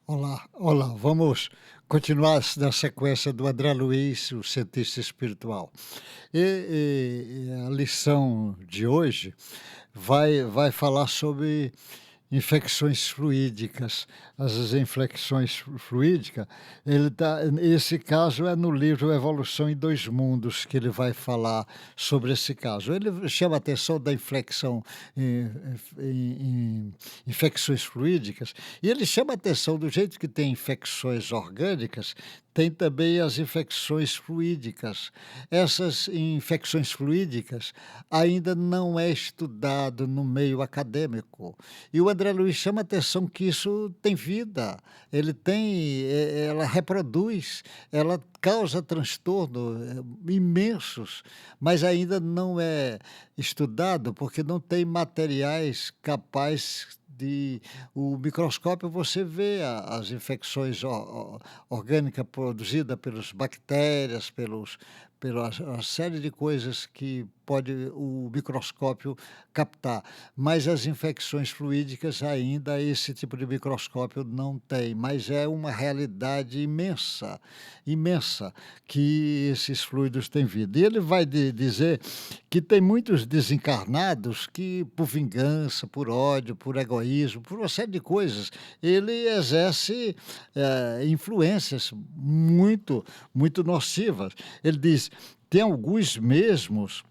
Olá, olá, vamos continuar na sequência do André Luiz, o cientista espiritual. A lição de hoje vai falar sobre infecções fluídicas. As infecções fluídicas, esse caso é no livro Evolução em Dois Mundos que ele vai falar sobre esse caso. Ele chama a atenção da inflexão em infecções fluídicas e ele chama a atenção do jeito que tem infecções orgânicas, tem também as infecções fluídicas. Essas infecções fluídicas ainda não é estudado no meio acadêmico. E o André Luiz chama a atenção que isso tem vida, ela reproduz, ela causa transtorno imensos, mas ainda não é estudado porque não tem materiais capazes de o microscópio você vê as infecções orgânicas produzidas pelas bactérias, pela a série de coisas que pode o microscópio captar, mas as infecções fluídicas ainda esse tipo de microscópio não tem, mas é uma realidade imensa, imensa, que esses fluidos têm vida. E ele vai dizer que tem muitos desencarnados que, por vingança, por ódio, por egoísmo, por uma série de coisas, ele exerce influências muito nocivas. Ele diz: tem alguns mesmos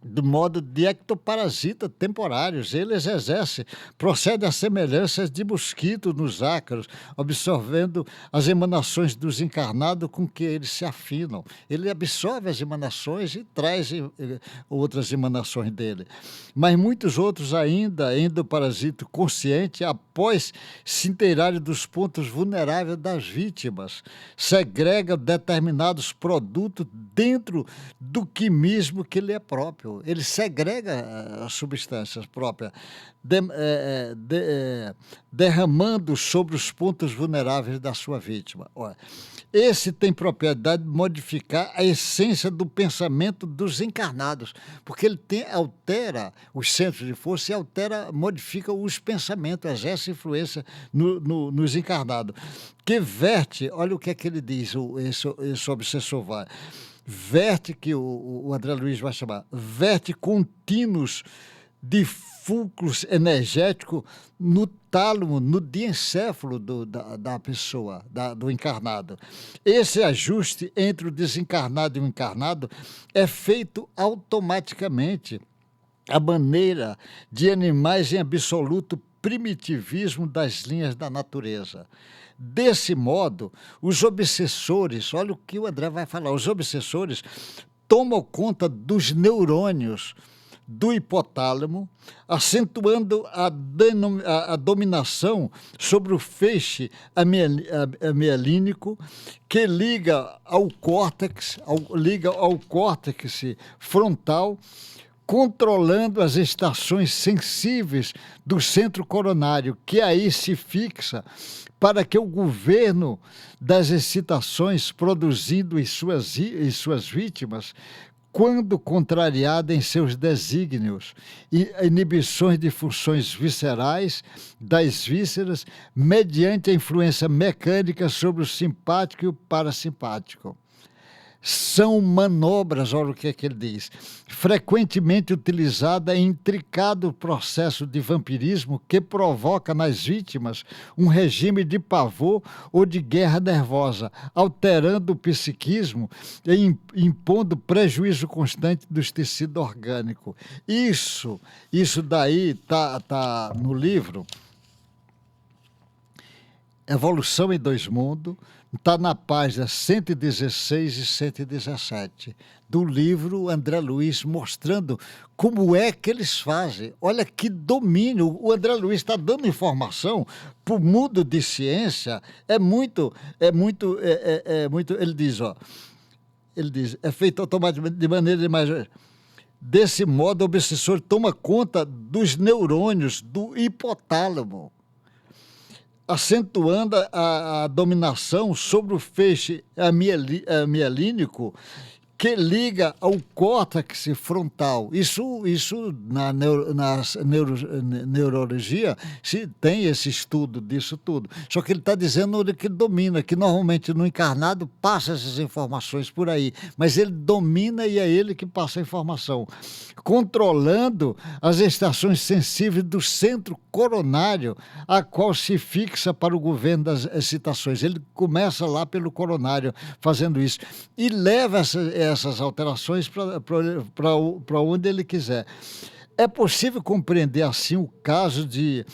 do modo de ectoparasita temporários. Eles exercem, procedem a semelhanças de mosquito nos ácaros, absorvendo as emanações dos encarnados com que eles se afinam. Ele absorve as emanações e traz outras emanações dele. Mas muitos outros ainda, endoparasito consciente, após se inteirarem dos pontos vulneráveis das vítimas, segregam determinados produtos dentro do quimismo que lhe é próprio. Ele segrega as substâncias próprias, derramando sobre os pontos vulneráveis da sua vítima. Olha, esse tem propriedade de modificar a essência do pensamento dos encarnados, porque ele altera os centros de força e modifica os pensamentos, exerce influência nos encarnados, que verte, olha o que é que ele diz, esse obsessor vai. Verte, que o André Luiz vai chamar, verte contínuos de fulcros energéticos no tálamo, no diencéfalo da pessoa, do encarnado. Esse ajuste entre o desencarnado e o encarnado é feito automaticamente, à maneira de animais em absoluto primitivismo das linhas da natureza. Desse modo, os obsessores, olha o que o André vai falar, os obsessores tomam conta dos neurônios do hipotálamo, acentuando a dominação sobre o feixe amielínico que liga ao córtex frontal, controlando as estações sensíveis do centro coronário, que aí se fixa para que o governo das excitações produzindo em suas vítimas, quando contrariada em seus desígnios, e inibições de funções viscerais das vísceras, mediante a influência mecânica sobre o simpático e o parasimpático. São manobras, olha o que é que ele diz, frequentemente utilizada em intricado processo de vampirismo que provoca nas vítimas um regime de pavor ou de guerra nervosa, alterando o psiquismo e impondo prejuízo constante dos tecidos orgânicos. Isso daí tá no livro Evolução em Dois Mundos, está na página 116 e 117 do livro André Luiz, mostrando como é que eles fazem. Olha que domínio, o André Luiz está dando informação para o mundo de ciência, ele diz, é feito automaticamente de maneira mais... Desse modo, o obsessor toma conta dos neurônios do hipotálamo, acentuando a dominação sobre o feixe amielínico que liga ao córtex frontal. Isso neurologia se tem esse estudo disso tudo. Só que ele está dizendo que ele domina, que normalmente no encarnado passa essas informações por aí, mas ele domina e é ele que passa a informação, controlando as estações sensíveis do centro coronário, a qual se fixa para o governo das excitações. Ele começa lá pelo coronário fazendo isso e leva essas alterações para onde ele quiser. É possível compreender assim o caso de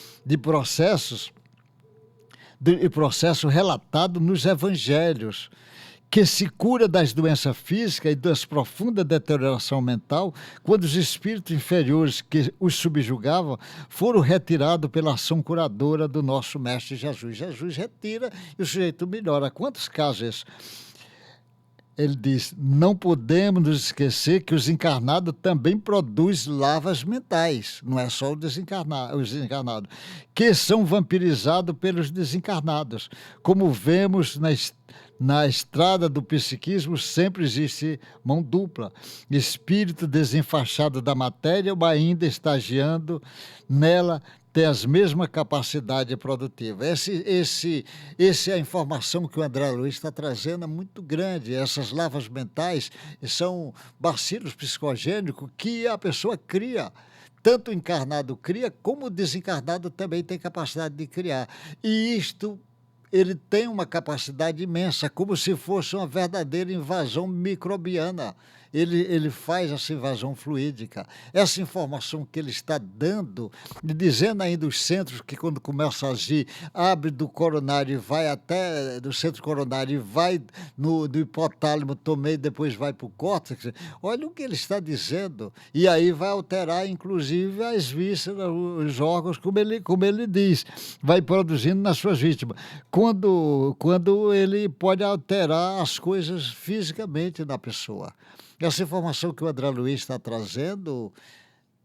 processo relatado nos evangelhos, que se cura das doenças físicas e das profundas deterioração mental, quando os espíritos inferiores que os subjugavam foram retirados pela ação curadora do nosso Mestre Jesus. Jesus retira e o sujeito melhora. Quantos casos? Ele diz: não podemos nos esquecer que os encarnados também produzem lavas mentais, não é só os desencarnados, que são vampirizados pelos desencarnados. Como vemos na estrada do psiquismo, sempre existe mão dupla, espírito desenfaixado da matéria, mas ainda estagiando nela, tem as mesmas capacidades produtivas. Essa é a informação que o André Luiz está trazendo, é muito grande. Essas lavas mentais são bacilos psicogênicos que a pessoa cria. Tanto o encarnado cria, como o desencarnado também tem capacidade de criar. E isto, ele tem uma capacidade imensa, como se fosse uma verdadeira invasão microbiana. Ele faz essa invasão fluídica. Essa informação que ele está dando, e dizendo ainda os centros que, quando começa a agir, abre do coronário e vai até do centro coronário e vai do hipotálamo, também depois vai para o córtex. Olha o que ele está dizendo. E aí vai alterar, inclusive, as vísceras, os órgãos, como ele diz, vai produzindo nas suas vítimas. Quando ele pode alterar as coisas fisicamente na pessoa. Essa informação que o André Luiz está trazendo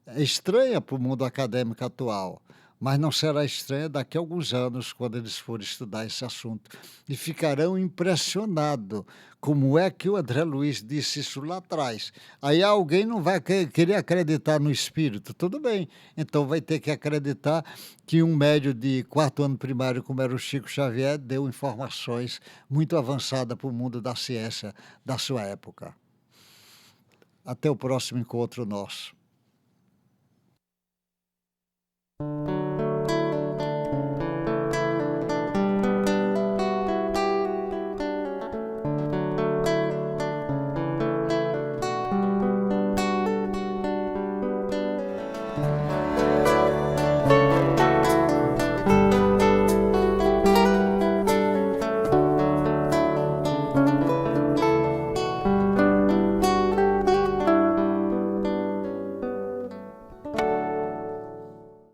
é estranha para o mundo acadêmico atual, mas não será estranha daqui a alguns anos, quando eles forem estudar esse assunto. E ficarão impressionados como é que o André Luiz disse isso lá atrás. Aí alguém não vai querer acreditar no espírito. Tudo bem, então vai ter que acreditar que um médium de 4º ano primário, como era o Chico Xavier, deu informações muito avançadas para o mundo da ciência da sua época. Até o próximo encontro nosso.